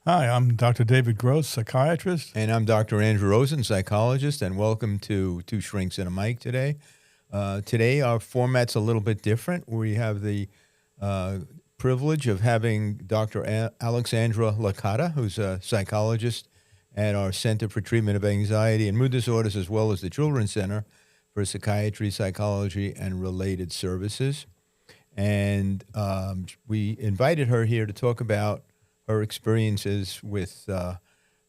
Hi, I'm Dr. David Gross, psychiatrist. And I'm Dr. Andrew Rosen, psychologist, and welcome to Two Shrinks and a Mic today. Today, our format's a little bit different. We have the privilege of having Dr. Alexandra Licata, who's a psychologist at our Center for Treatment of Anxiety and Mood Disorders, as well as the Children's Center for Psychiatry, Psychology, and Related Services. And we invited her here to talk about her experiences with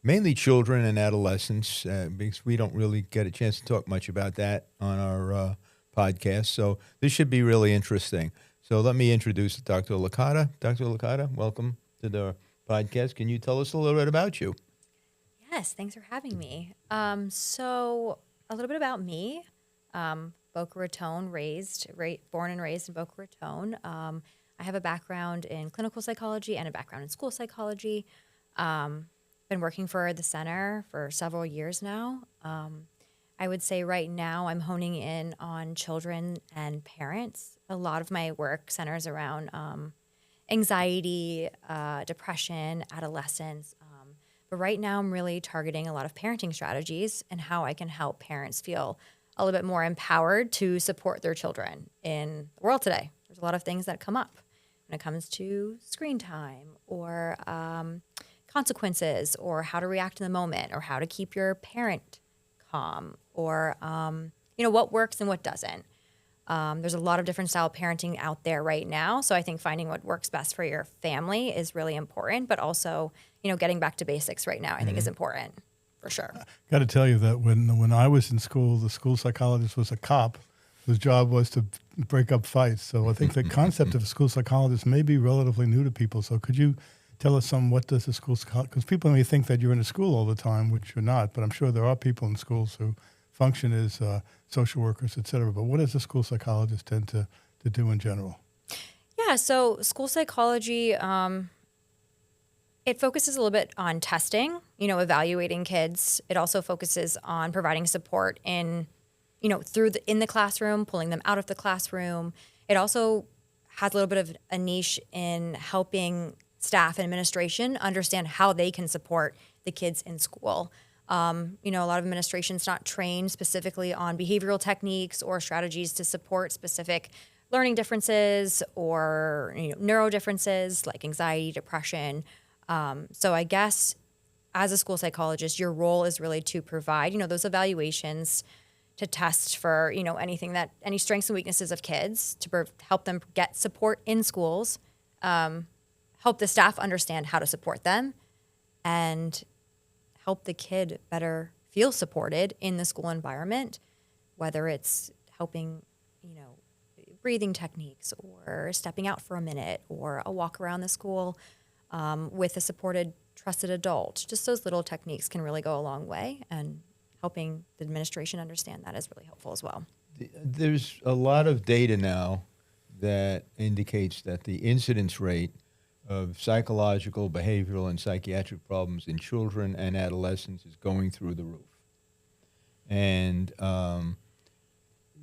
mainly children and adolescents, because we don't really get a chance to talk much about that on our podcast. So this should be really interesting. So let me introduce Dr. Licata. Dr. Licata, welcome to the podcast. Can you tell us a little bit about you? Yes, thanks for having me. So a little bit about me. Boca Raton, born and raised in Boca Raton. I have a background in clinical psychology and a background in school psychology. Been working for the center for several years now. I would say right now I'm honing in on children and parents. A lot of my work centers around anxiety, depression, adolescence. But right now I'm really targeting a lot of parenting strategies and how I can help parents feel a little bit more empowered to support their children in the world today. There's a lot of things that come up when it comes to screen time or consequences or how to react in the moment or how to keep your parent calm or, what works and what doesn't. There's a lot of different style of parenting out there right now. So I think finding what works best for your family is really important, but also, getting back to basics right now I think is important for sure. Got to tell you that when I was in school, the school psychologist was a cop whose job was to break up fights. So I think the concept of a school psychologist may be relatively new to people. So could you tell us what does a school psychologist, because people may think that you're in a school all the time, which you're not, but I'm sure there are people in schools who function as social workers, et cetera. But what does a school psychologist tend to do in general? Yeah, so school psychology, it focuses a little bit on testing, evaluating kids. It also focuses on providing support in the classroom, pulling them out of the classroom. It also has a little bit of a niche in helping staff and administration understand how they can support the kids in school. A lot of administration's not trained specifically on behavioral techniques or strategies to support specific learning differences or neuro differences like anxiety, depression. So I guess as a school psychologist, your role is really to provide, those evaluations to test for, any strengths and weaknesses of kids, to help them get support in schools, help the staff understand how to support them, and help the kid better feel supported in the school environment, whether it's helping, breathing techniques or stepping out for a minute or a walk around the school with a supported, trusted adult. Just those little techniques can really go a long way, and helping the administration understand that is really helpful as well. There's a lot of data now that indicates that the incidence rate of psychological, behavioral, and psychiatric problems in children and adolescents is going through the roof. And,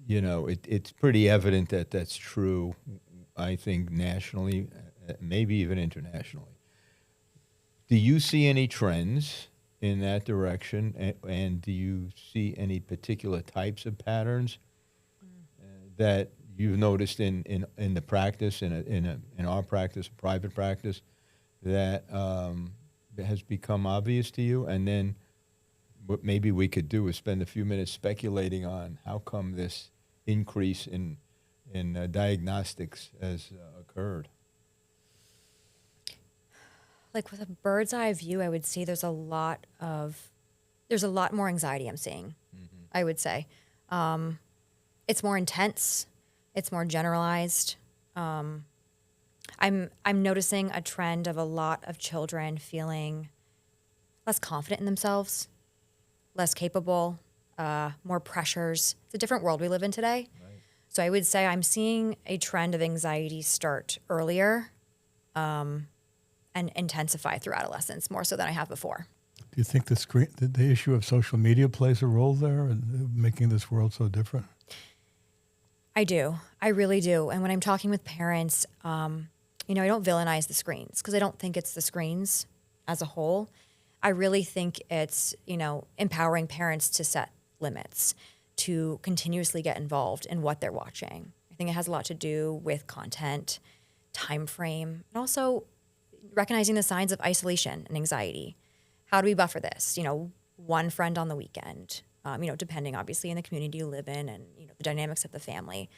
it's pretty evident that that's true, I think, nationally, maybe even internationally. Do you see any trends in that direction, and do you see any particular types of patterns that you've noticed in the practice, in our practice, private practice, that has become obvious to you? And then what maybe we could do is spend a few minutes speculating on how come this increase in diagnostics has occurred. Like with a bird's eye view, I would say there's a lot more anxiety I'm seeing, I would say. It's more intense. It's more generalized. I'm noticing a trend of a lot of children feeling less confident in themselves, less capable, more pressures. It's a different world we live in today. Right. So I would say I'm seeing a trend of anxiety start earlier and intensify through adolescence more so than I have before. Do you think the issue of social media plays a role there in making this world so different? I do. I really do. And when I'm talking with parents, I don't villainize the screens because I don't think it's the screens. as a whole. I really think it's, empowering parents to set limits, to continuously get involved in what they're watching. I think it has a lot to do with content, time frame, and also recognizing the signs of isolation and anxiety. How do we buffer this? One friend on the weekend, depending obviously in the community you live in and, the dynamics of the family,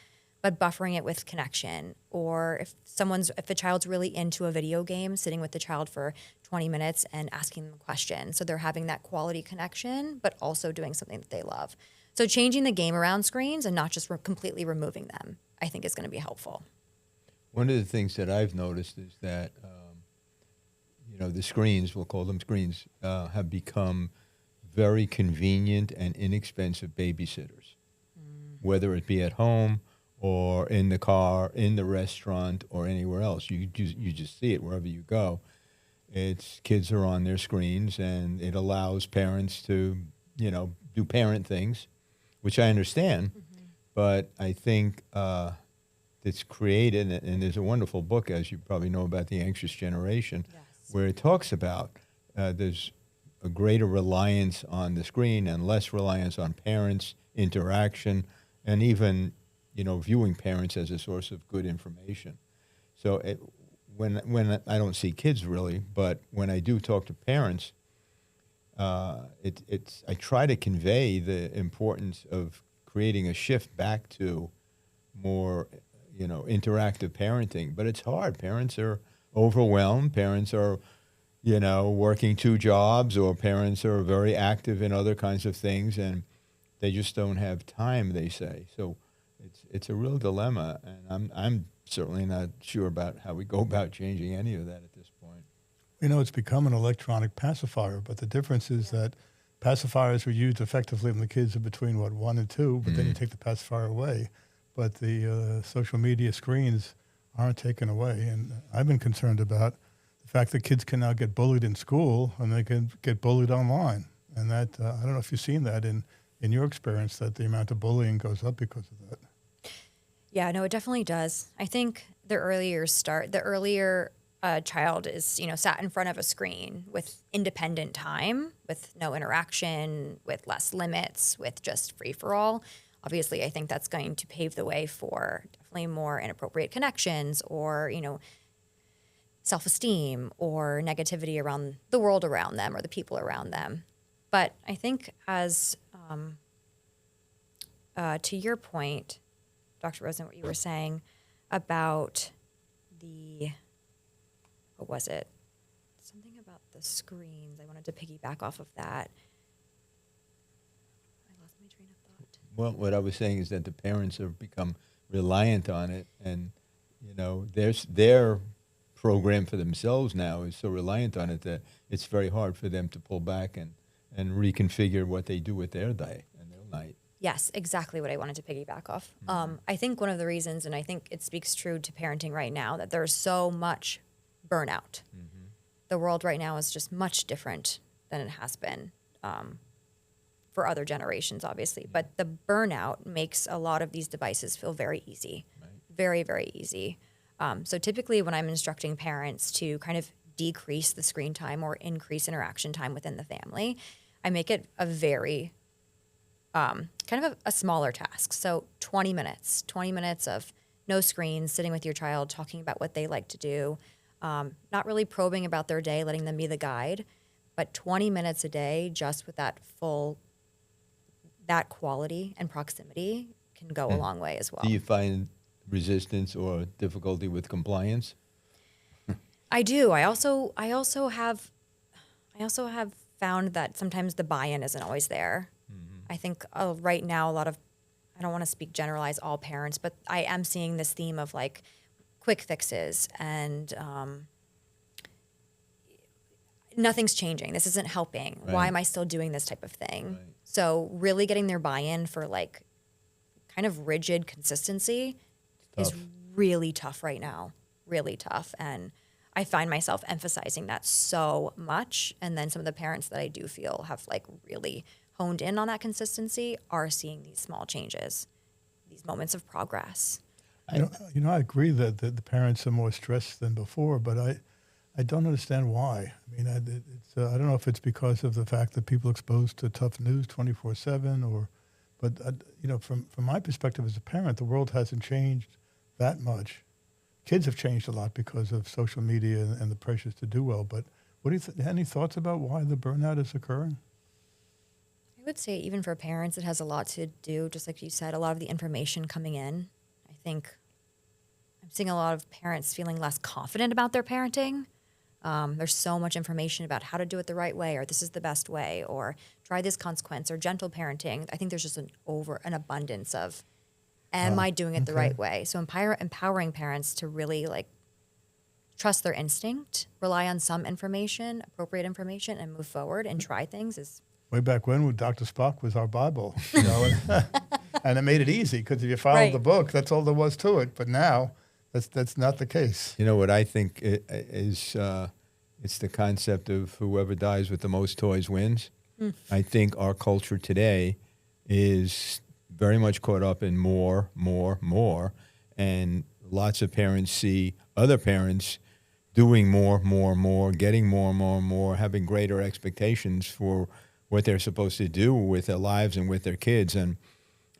but buffering it with connection. Or if a child's really into a video game, sitting with the child for 20 minutes and asking them questions. So they're having that quality connection, but also doing something that they love. So changing the game around screens and not just completely removing them, I think is going to be helpful. One of the things that I've noticed is that, the screens, we'll call them screens, have become very convenient and inexpensive babysitters, whether it be at home or in the car, in the restaurant, or anywhere else. You just see it wherever you go. It's kids are on their screens, and it allows parents to, do parent things, which I understand. Mm-hmm. But I think it's created, and there's a wonderful book, as you probably know, about the anxious generation, yes, where it talks about there's a greater reliance on the screen and less reliance on parents' interaction, and even viewing parents as a source of good information. So when I don't see kids really, but when I do talk to parents, I try to convey the importance of creating a shift back to more interactive parenting. But it's hard. Parents are overwhelmed. Parents are working 2 jobs, or parents are very active in other kinds of things, and they just don't have time, they say. So it's a real dilemma, and I'm certainly not sure about how we go about changing any of that at this point. It's become an electronic pacifier, but the difference is that pacifiers were used effectively when the kids are between, 1 and 2, but then you take the pacifier away. But the social media screens aren't taken away, and I've been concerned about the fact that kids can now get bullied in school and they can get bullied online. And that, I don't know if you've seen that in your experience, that the amount of bullying goes up because of that. Yeah, no, it definitely does. I think the earlier a child is, sat in front of a screen with independent time, with no interaction, with less limits, with just free-for-all, obviously I think that's going to pave the way for definitely more inappropriate connections or, self-esteem or negativity around the world around them or the people around them. But I think as to your point, Dr. Rosen, what you were saying about what was it? Something about the screens. I wanted to piggyback off of that. I lost my train of thought. Well, what I was saying is that the parents have become reliant on it, and their program for themselves now is so reliant on it that it's very hard for them to pull back and reconfigure what they do with their day and their night. Yes, exactly what I wanted to piggyback off. Mm-hmm. I think one of the reasons, and I think it speaks true to parenting right now, that there's so much burnout. Mm-hmm. The world right now is just much different than it has been for other generations, obviously. Mm-hmm. But the burnout makes a lot of these devices feel very easy, right. Very, very easy. So typically when I'm instructing parents to kind of decrease the screen time or increase interaction time within the family, I make it a very kind of a smaller task. So 20 minutes of no screens, sitting with your child, talking about what they like to do, not really probing about their day, letting them be the guide, but 20 minutes a day just with that quality and proximity can go a long way as well. Do you find resistance or difficulty with compliance? I do. I also have found that sometimes the buy-in isn't always there. Mm-hmm. I think right now I don't want to generalize all parents, but I am seeing this theme of like quick fixes and nothing's changing. This isn't helping. Right. Why am I still doing this type of thing? Right. So really getting their buy-in for like kind of rigid consistency is really tough right now, really tough. And I find myself emphasizing that so much. And then some of the parents that I do feel have like really honed in on that consistency are seeing these small changes, these moments of progress. I agree that the parents are more stressed than before, but I don't understand why. I mean, I don't know if it's because of the fact that people are exposed to tough news 24/7, but from my perspective as a parent, the world hasn't changed that much. Kids have changed a lot because of social media and the pressures to do well. But what do you any thoughts about why the burnout is occurring? I would say even for parents, it has a lot to do, just like you said, a lot of the information coming in. I think I'm seeing a lot of parents feeling less confident about their parenting. There's so much information about how to do it the right way, or this is the best way, or try this consequence, or gentle parenting. I think there's just an abundance of, am I doing it the right way? So empowering parents to really trust their instinct, rely on some information, appropriate information, and move forward and try things is. Way back when Dr. Spock was our Bible, and it made it easy because if you followed the book, that's all there was to it. But now, that's not the case. You know what I think is it's the concept of whoever dies with the most toys wins. I think our culture today is very much caught up in more, and lots of parents see other parents doing more, getting more, having greater expectations for what they're supposed to do with their lives and with their kids, and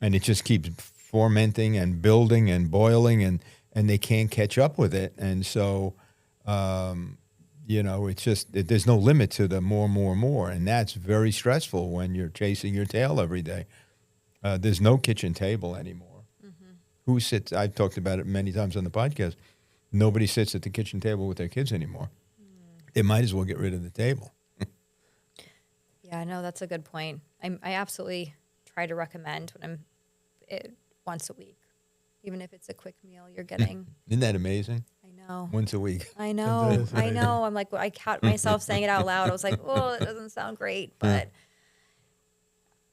it just keeps fermenting and building and boiling, and they can't catch up with it, and so it's just there's no limit to the more, and that's very stressful when you're chasing your tail every day. There's no kitchen table anymore. Mm-hmm. Who sits? I've talked about it many times on the podcast. Nobody sits at the kitchen table with their kids anymore. They might as well get rid of the table. Yeah, no, that's a good point. I absolutely try to recommend once a week, even if it's a quick meal you're getting. Isn't that amazing? I know. Once a week. I know. I know. I'm like, I caught myself saying it out loud. I was like, oh, it doesn't sound great, but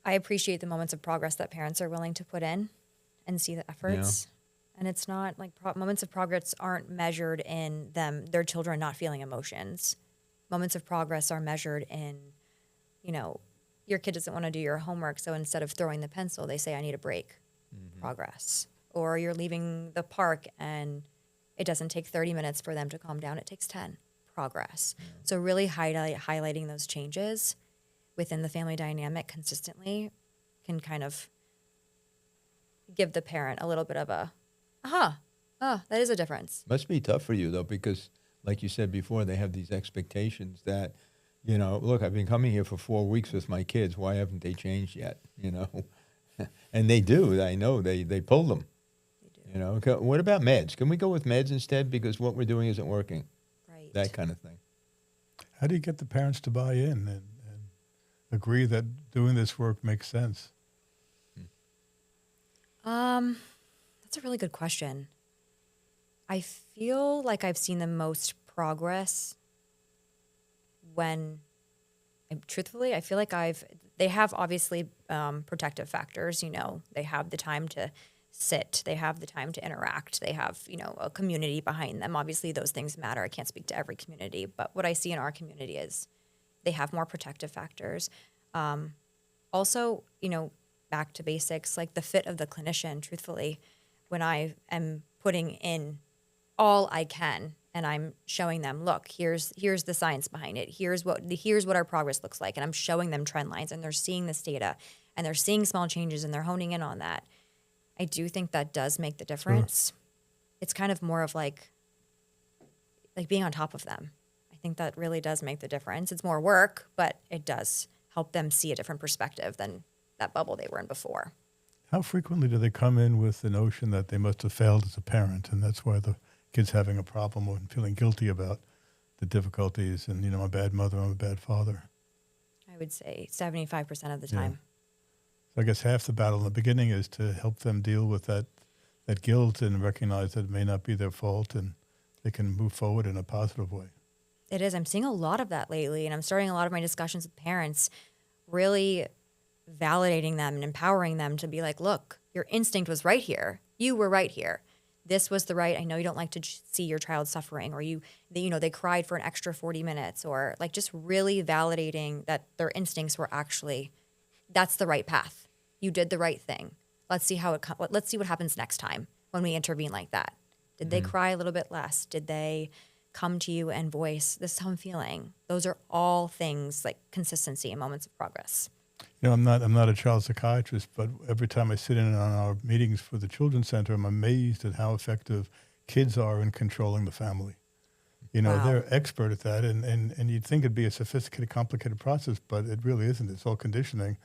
I appreciate the moments of progress that parents are willing to put in and see the efforts. Yeah. And it's not like moments of progress aren't measured in their children not feeling emotions. Moments of progress are measured in, your kid doesn't want to do your homework, so instead of throwing the pencil, they say, I need a break. Mm-hmm. Progress. Or you're leaving the park and it doesn't take 30 minutes for them to calm down, it takes 10. Progress. Yeah. So really highlighting those changes within the family dynamic consistently can kind of give the parent a little bit of a, that is a difference. Must be tough for you, though, because like you said before, they have these expectations that, look, I've been coming here for 4 weeks with my kids. Why haven't they changed yet? And they do. I know they pull them. They do. What about meds? Can we go with meds instead because what we're doing isn't working? Right. That kind of thing. How do you get the parents to buy in and agree that doing this work makes sense? That's a really good question. I feel like I've seen the most progress when, truthfully, I feel like they have obviously protective factors, they have the time to sit, they have the time to interact, they have, a community behind them. Obviously those things matter. I can't speak to every community, but what I see in our community is they have more protective factors. Also, back to basics, like the fit of the clinician, truthfully, when I am putting in all I can and I'm showing them, look, here's the science behind it. Here's what our progress looks like. And I'm showing them trend lines and they're seeing this data and they're seeing small changes and they're honing in on that. I do think that does make the difference. Sure. It's kind of more of like being on top of them. I think that really does make the difference. It's more work, but it does help them see a different perspective than that bubble they were in before. How frequently do they come in with the notion that they must have failed as a parent, and that's why the kid's having a problem and feeling guilty about the difficulties and, I'm a bad mother, I'm a bad father? I would say 75% of the time. So I guess half the battle in the beginning is to help them deal with that guilt and recognize that it may not be their fault and they can move forward in a positive way. It is. I'm seeing a lot of that lately, and I'm starting a lot of my discussions with parents really validating them and empowering them to be like, look, your instinct was right here. You were right here. This was the right. I know you don't like to see your child suffering, or they cried for an extra 40 minutes, or like just really validating that their instincts were actually, that's the right path. You did the right thing. Let's see let's see what happens next time when we intervene like that. Did they cry a little bit less? Did they come to you and voice, this is how I'm feeling. Those are all things like consistency and moments of progress. You know, I'm not a child psychiatrist, but every time I sit in on our meetings for the Children's Center, I'm amazed at how effective kids are in controlling the family. You know, Wow. they're expert at that, and you'd think it'd be a sophisticated, complicated process, but it really isn't. It's all conditioning.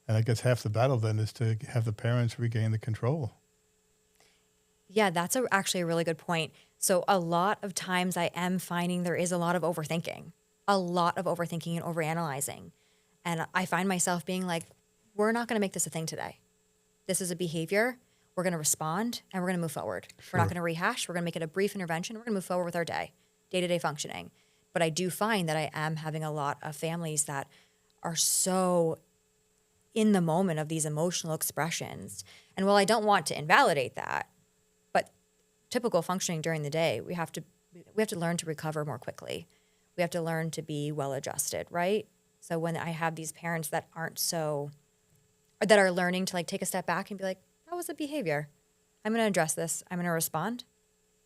And I guess half the battle then is to have the parents regain the control. Yeah, that's actually a really good point. So a lot of times I am finding there is a lot of overthinking and overanalyzing. And I find myself being like, we're not going to make this a thing today. This is a behavior. We're going to respond and we're going to move forward. Sure. We're not going to rehash. We're going to make it a brief intervention. We're going to move forward with our day-to-day functioning. But I do find that I am having a lot of families that are so in the moment of these emotional expressions. And while I don't want to invalidate that, but typical functioning during the day, we have to learn to recover more quickly. We have to learn to be well adjusted, right? So when I have these parents that that are learning to like take a step back and be like, that was a behavior. I'm going to address this. I'm going to respond.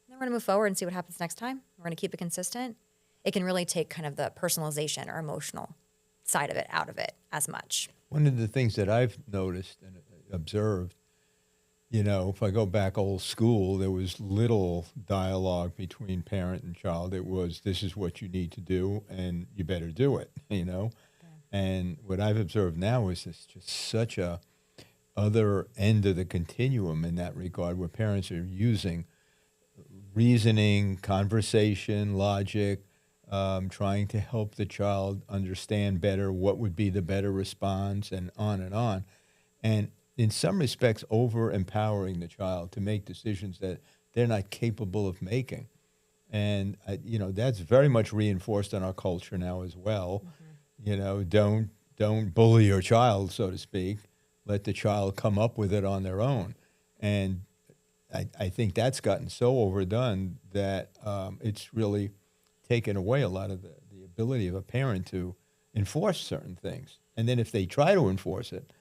And then we're going to move forward and see what happens next time. We're going to keep it consistent. It can really take kind of the personalization or emotional side of it out of it as much. One of the things that I've noticed and observed, you know, if I go back old school, there was little dialogue between parent and child. It was, this is what you need to do, and you better do it, you know. Yeah. And what I've observed now is this just such a other end of the continuum in that regard, where parents are using reasoning, conversation, logic, trying to help the child understand better what would be the better response, and on and on. And in some respects, over-empowering the child to make decisions that they're not capable of making. And, you know, that's very much reinforced in our culture now as well. Mm-hmm. You know, don't bully your child, so to speak. Let the child come up with it on their own. And I think that's gotten so overdone that it's really taken away a lot of the ability of a parent to enforce certain things. And then if they try to enforce it,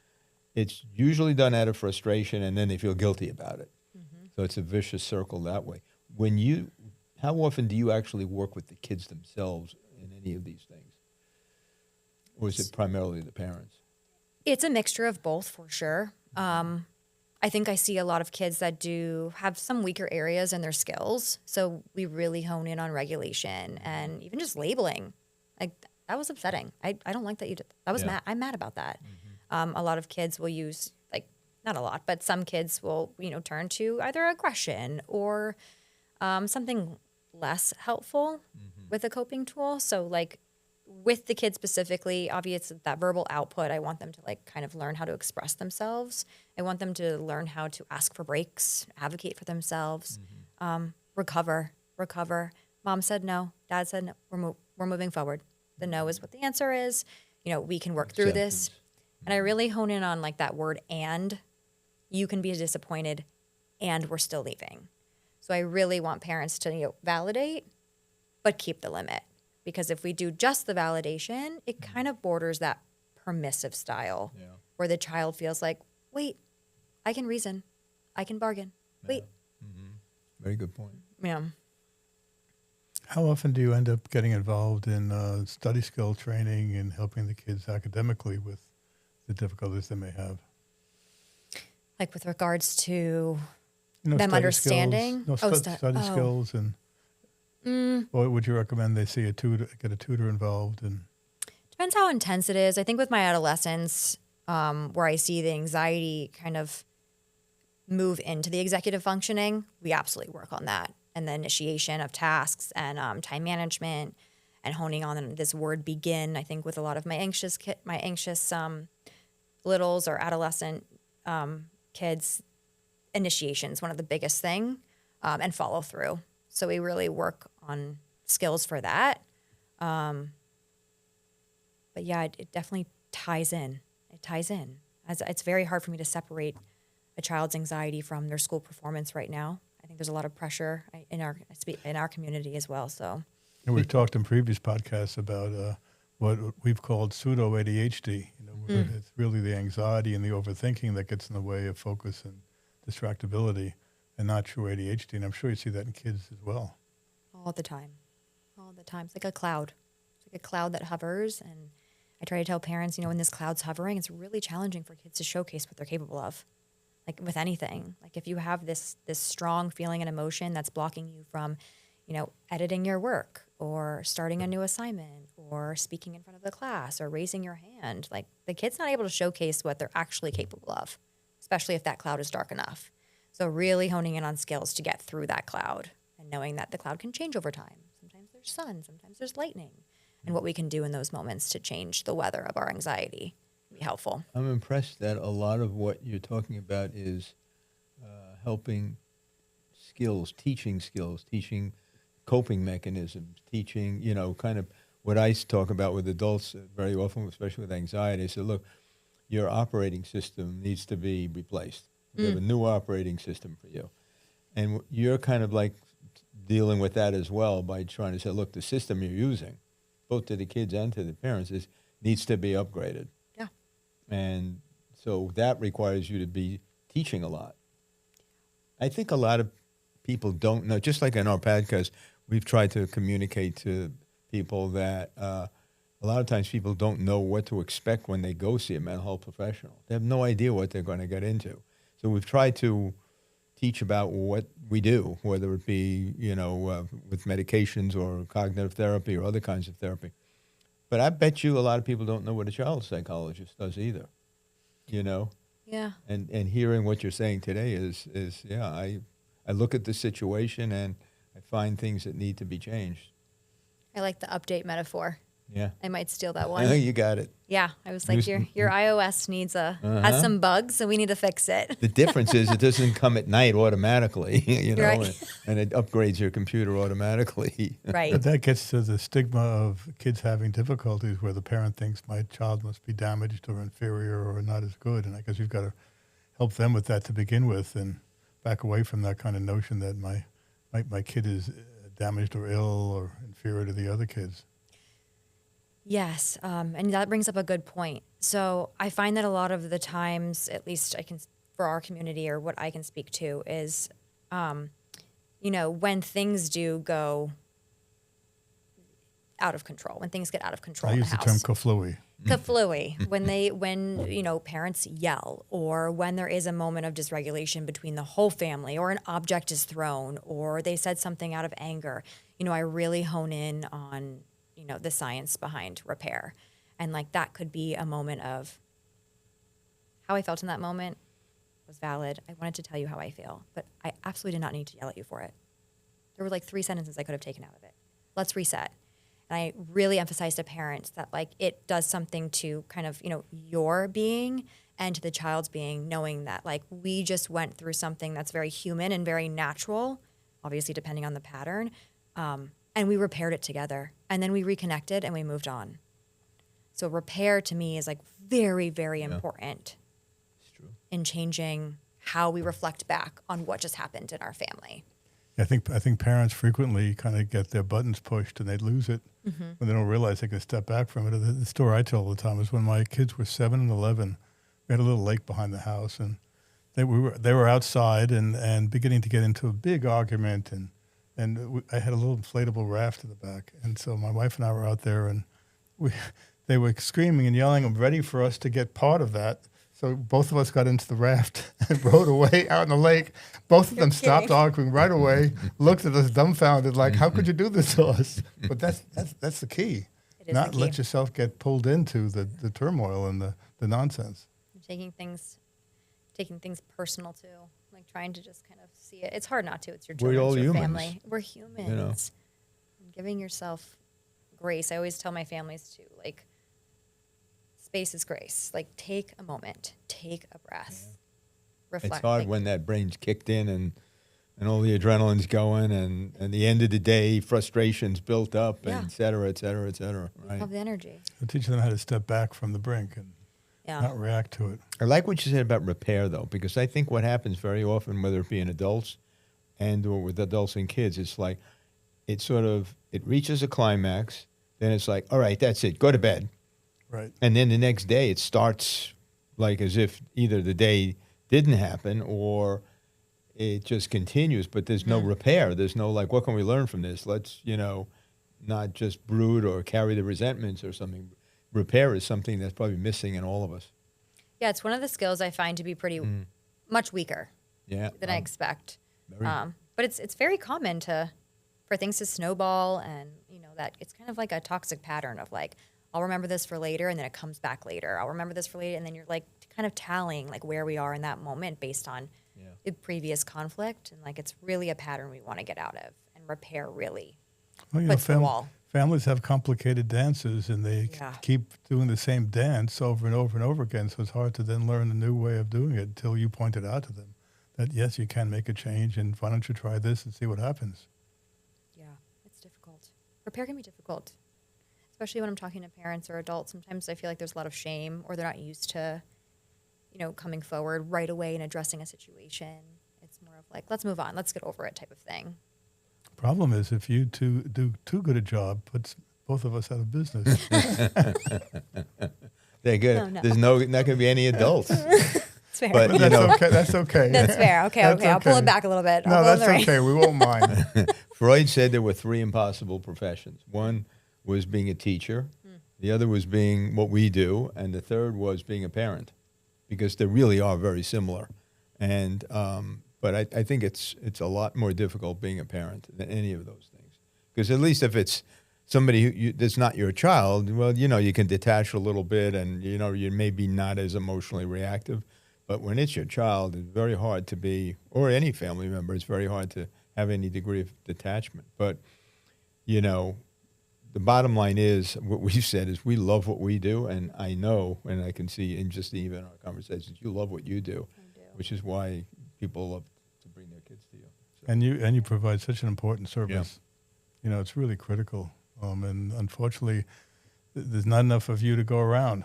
it's usually done out of frustration, and then they feel guilty about it. Mm-hmm. So it's a vicious circle that way. How often do you actually work with the kids themselves in any of these things? Or is it primarily the parents? It's a mixture of both, for sure. I think I see a lot of kids that do have some weaker areas in their skills. So we really hone in on regulation and even just labeling. Like, that was upsetting. I don't like that you did. That was mad. I'm mad about that. Mm-hmm. A lot of kids will use, like, not a lot, but some kids will, you know, turn to either aggression or something less helpful with a coping tool. So, like, with the kids specifically, obviously that verbal output, I want them to like kind of learn how to express themselves. I want them to learn how to ask for breaks, advocate for themselves, recover. Mom said no, dad said no, we're moving forward. The no is what the answer is. You know, we can work through this. And I really hone in on like that word, and you can be disappointed and we're still leaving. So I really want parents to, you know, validate, but keep the limit. Because if we do just the validation, it kind of borders that permissive style where the child feels like, wait, I can reason. I can bargain. Wait. Mm-hmm. Very good point. Yeah. How often do you end up getting involved in study skill training and helping the kids academically with the difficulties they may have? Like with regards to You know, them study understanding? skills. Study skills and... Or would you recommend they see get a tutor involved? And depends how intense it is. I think with my adolescents, where I see the anxiety kind of move into the executive functioning, we absolutely work on that. And the initiation of tasks and time management and honing on this word begin. I think with a lot of my anxious littles or adolescent kids, initiation is one of the biggest thing, and follow through. So we really work on skills for that. But yeah, it definitely ties in. It ties in. It's very hard for me to separate a child's anxiety from their school performance right now. I think there's a lot of pressure in our community as well. So, and we've talked in previous podcasts about what we've called pseudo ADHD. You know, where it's really the anxiety and the overthinking that gets in the way of focus and distractibility, and not true ADHD. And I'm sure you see that in kids as well. all the time. all the time. It's like a cloud. It's like a cloud that hovers. And I try to tell parents, when this cloud's hovering, it's really challenging for kids to showcase what they're capable of. Like with anything, like if you have this strong feeling and emotion that's blocking you from, editing your work or starting a new assignment or speaking in front of the class or raising your hand, like the kid's not able to showcase what they're actually capable of, especially if that cloud is dark enough. So really honing in on skills to get through that cloud and knowing that the cloud can change over time. Sometimes there's sun, sometimes there's lightning, and what we can do in those moments to change the weather of our anxiety can be helpful. I'm impressed that a lot of what you're talking about is helping teaching coping mechanisms, teaching, kind of what I talk about with adults very often, especially with anxiety. I say, look, your operating system needs to be replaced. We have a new operating system for you. And you're kind of like dealing with that as well by trying to say, look, the system you're using, both to the kids and to the parents, needs to be upgraded. Yeah. And so that requires you to be teaching a lot. I think a lot of people don't know, just like in our podcast, we've tried to communicate to people that a lot of times people don't know what to expect when they go see a mental health professional. They have no idea what they're going to get into. So we've tried to teach about what we do, whether it be, with medications or cognitive therapy or other kinds of therapy. But I bet you a lot of people don't know what a child psychologist does either, Yeah. And hearing what you're saying today is I look at the situation and I find things that need to be changed. I like the update metaphor. Yeah. I might steal that one. You got it. Yeah, I was like, your iOS has some bugs, so we need to fix it. The difference is it doesn't come at night automatically, Right. and it upgrades your computer automatically. Right. But that gets to the stigma of kids having difficulties where the parent thinks my child must be damaged or inferior or not as good. And I guess you've got to help them with that to begin with and back away from that kind of notion that my kid is damaged or ill or inferior to the other kids. Yes, and that brings up a good point. So I find that a lot of the times, at least for our community or what I can speak to is, when things do go out of control, when things get out of control I in use the the term house. kaflooey. Kaflooey, when parents yell or when there is a moment of dysregulation between the whole family or an object is thrown or they said something out of anger, I really hone in on the science behind repair. And that could be a moment of how I felt in that moment was valid. I wanted to tell you how I feel, but I absolutely did not need to yell at you for it. There were 3 sentences I could have taken out of it. Let's reset. And I really emphasized to parents that it does something to kind of, your being and to the child's being, knowing that we just went through something that's very human and very natural, obviously depending on the pattern. And we repaired it together. And then we reconnected and we moved on. So repair to me is very, very important in changing how we reflect back on what just happened in our family. I think parents frequently kind of get their buttons pushed and they lose it when they don't realize they can step back from it. The story I tell all the time is when my kids were 7 and 11, we had a little lake behind the house and they were outside and beginning to get into a big argument and I had a little inflatable raft in the back. And so my wife and I were out there and they were screaming and yelling and ready for us to get part of that. So both of us got into the raft and rowed away out in the lake. Both of them stopped arguing right away, looked at us dumbfounded, how could you do this to us? But that's the key. It is Not the key. let yourself get pulled into the turmoil and the nonsense. Taking things personal too, trying to just kind of see it. It's hard not to. It's your We're children, all it's your humans. family. We're humans. And giving yourself grace. I always tell my families too, space is grace. Take a moment, take a breath, reflect. It's hard when that brain's kicked in and all the adrenaline's going and the end of the day, frustration's built up, and et cetera, et cetera, et cetera. Right. Have the energy. So teach them how to step back from the brink and not react to it. I like what you said about repair, though, because I think what happens very often, whether it be in adults and or with adults and kids, it's it reaches a climax, then it's all right, that's it, go to bed. Right. And then the next day it starts as if either the day didn't happen or it just continues, but there's no repair. There's no what can we learn from this? Let's, not just brood or carry the resentments or something. Repair is something that's probably missing in all of us. Yeah, it's one of the skills I find to be pretty much weaker Yeah. than I expect. Very- But it's very common for things to snowball, and that it's kind of like a toxic pattern of like, I'll remember this for later, and then it comes back later. I'll remember this for later, and then you're like kind of tallying like where we are in that moment based on the previous conflict, and like it's really a pattern we want to get out of, and repair really Well, puts the wall. families have complicated dances, and they Yeah. keep doing the same dance over and over and over again. So it's hard to then learn a new way of doing it until you point it out to them that, yes, you can make a change, and why don't you try this and see what happens? Yeah, it's difficult. Repair can be difficult, especially when I'm talking to parents or adults. Sometimes I feel like there's a lot of shame, or they're not used to, coming forward right away and addressing a situation. It's more of like, let's move on, let's get over it type of thing. Problem is, if you two do too good a job, puts both of us out of business. They're good. Oh, no. There's not going to be any adults. It's fair. But, you That's know, okay. That's okay. That's fair. Okay, That's okay. I'll pull okay. it back a little bit. No, I'll pull in that's the ring. okay. We won't mind. Freud said there were 3 impossible professions. One was being a teacher. The other was being what we do. And the third was being a parent, because they really are very similar. And but I think it's a lot more difficult being a parent than any of those things. Because at least if it's somebody that's not your child, well, you can detach a little bit, and you may be not as emotionally reactive. But when it's your child, it's very hard to be, or any family member, it's very hard to have any degree of detachment. But the bottom line is, what we've said is, we love what we do, and I know, and I can see in just even our conversations, you love what you do, which is why people love to bring their kids to you. So, And you provide such an important service. It's really critical. And unfortunately, there's not enough of you to go around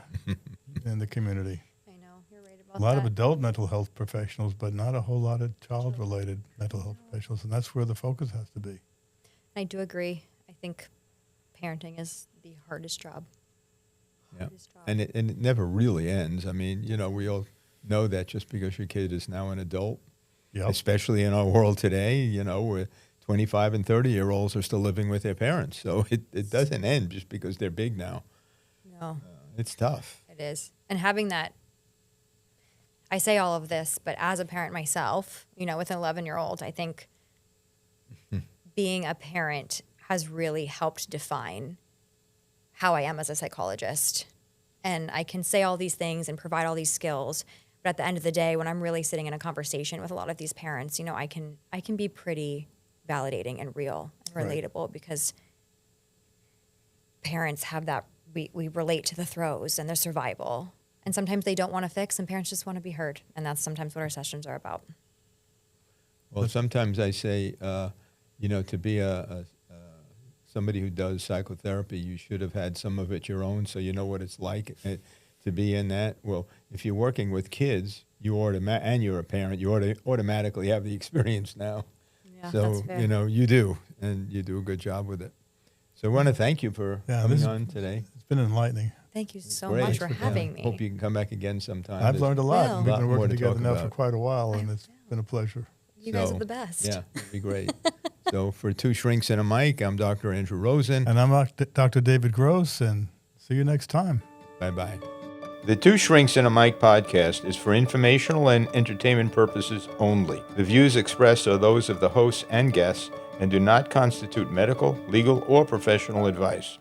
in the community. I know, you're right about A lot that. of adult mental health professionals, but not a whole lot of child-related mental health professionals, and that's where the focus has to be. I do agree. I think parenting is the hardest job. yeah. Hardest job. And it never really ends. I mean, we all know that just because your kid is now an adult, Yep. especially in our world today, where 25 and 30-year-olds are still living with their parents. So it doesn't end just because they're big now. No, It's tough. it is. And having that, I say all of this, but as a parent myself, with an 11-year-old, I think being a parent has really helped define how I am as a psychologist. And I can say all these things and provide all these skills, but at the end of the day, when I'm really sitting in a conversation with a lot of these parents, I can be pretty validating and real and Right. relatable, because parents have that, we relate to the throes and the survival. And sometimes they don't want to fix, and parents just want to be heard. And that's sometimes what our sessions are about. Well, sometimes I say, to be somebody who does psychotherapy, you should have had some of it your own, so you know what it's like to be in that. Well, if you're working with kids, and you're a parent, you automatically have the experience now. Yeah, So, that's fair. you do, and you do a good job with it. So I want to thank you for coming on today. It's been enlightening. Thank you so Great. much for having me. Hope you can come back again sometime. I've learned a lot. Well. We've Lot been more working to together talk now for about. quite a while, and it's been a pleasure. You guys So, are the best. Yeah, it'd be great. So for Two Shrinks and a Mic, I'm Dr. Andrew Rosen. And I'm Dr. David Gross, and see you next time. Bye-bye. The Two Shrinks and a Mic podcast is for informational and entertainment purposes only. The views expressed are those of the hosts and guests and do not constitute medical, legal, or professional advice.